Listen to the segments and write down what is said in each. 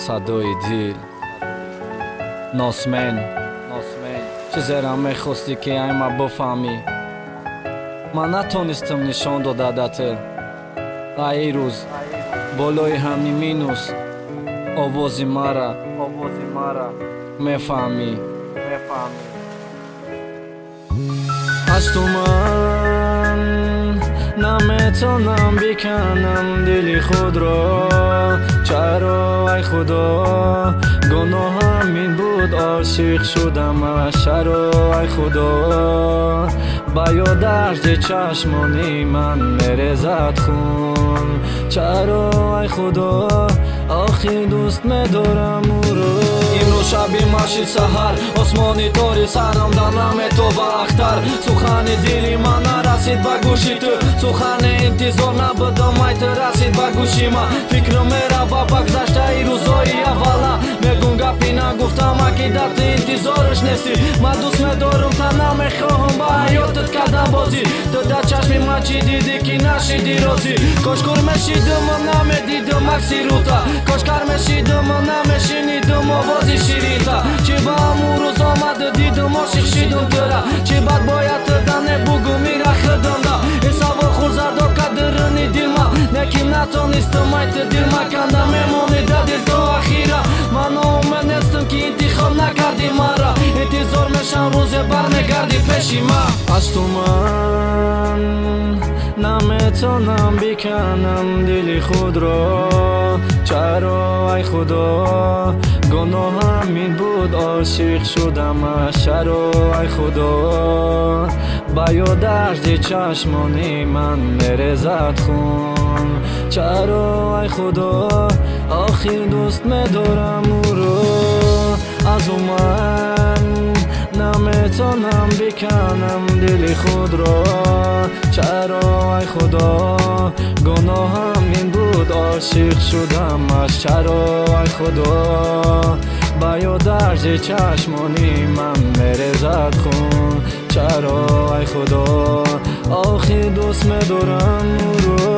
صدای دل ناسمن چیزرا میخواستی که ایما بفهمی من نتونستم نشان دادت ای روز بالای همین مینوس آوازی مرا میفهمی از تو من نمیتونم بکنم دل خود را چرا ای خدا گناهم این بود عاشق شدم از چرا ای خدا با یادش چشمانی من میریزد خون چرا ای خدا آخی دوست میدارم او رو امروز شبی ماشید سحر آسمانی تاری سرم دارم تو با اختر سخن دلی من نرسید با گوشی تو سخن انتظار نبودم ای تو رسید با گوشی من فکرم میره با بگذشته ای روزای اولا میگم گپی نگفتم عقیدت انتظارش نیستی من دوست میدارم تا نمیخواهم با حیاتت کردم بازی تو در چشمی من چی دیدی که نشیدی روزی کاش کار میشیدم و نمیدیدم عکسی رو تا کاش کار میشیدم و نمیشنیدم آوازی شیرین تا چی با همون روز آمده دیدم عاشق شیدم تو را چی بد باید دنه بگو میره خدم دا این سوال خور زد و قدرنی دل ما نکیم نتونستم ای تو دل ما کنده میمونی دا دل تو اخیره من آمد نیستم که انتخاب نکردی مرا انتظار میشم روز برمیگردی پیشی ما از تو من نمیتونم بکنم دل خود را چرا ای خدا گناهم این بود عاشق شدم از چرا ای خدا با یادش چشمانی من میریزد خون چرا ای خدا آخی دوست میدارم او رو از او من نمیتونم بکنم دل خود را چرا ای خدا گناهم این بود عاشق شدم از چرا ای خدا با یادش چشمانی من میریزد خون چرا ای خدا آخی دوست میدارم او رو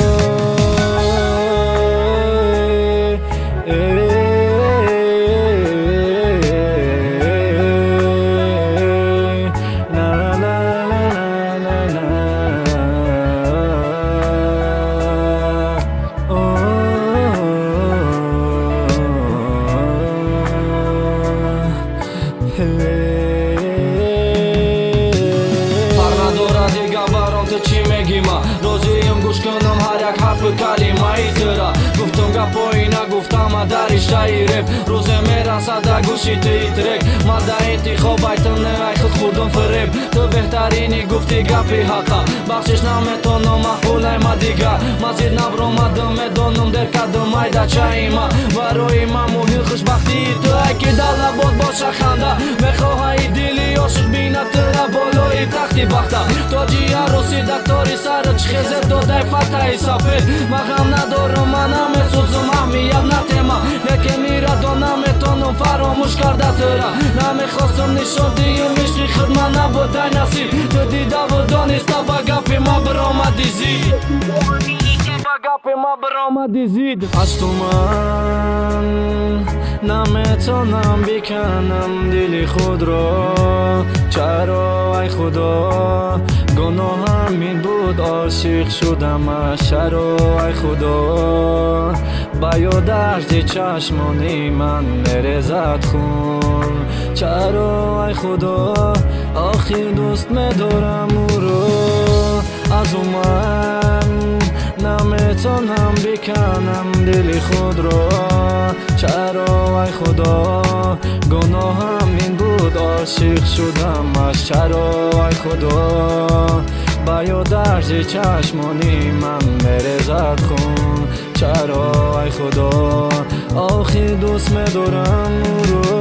روزیم گوش کنم هر یک حرف کلمه ترا گفتم گپایی نگفتم در رشته رپ روز میرسد در گوشی تیترک من در انتخاب ایتم نه خود خودم فریب تو بهترینی گفتی گپی حقا بخشش نمیتونم محفوله ما دیگر مزید نبرامدم میدونم در کدام ای در چای ما برای من مهم خوشبختی تو ای که در لبات باشه خنده میخواهی دلی عاشق بینه ترا بالای تختی بخته تاجی عروسی دکتاری سر خیزت داده فتحی سفید مغم ندارم من نمیسوزم اهمیت نتیما نکه میره دو نمیتونم فراموش کرده ترا نمیخواستم نشان دیم عشقی خدمت نبوده نصیب تو دیده و دانسته با گپ ما برآمدی زید از تو من نمیتونم بکنم دل خود را چرا ای خدا گناهم این بود عاشق شدم از چرا ای خدا با یادش چشمانی من میریزد خون چرا ای خدا آخی دوست میدارم او رو از او من نمیتونم بکنم دل خود را چرا ای خدا گناهم این بود عاشق شدم از چرا ای خدا با یادش چشمانی من میریزد خون چرا ای خدا آخی دوست میدارم او رو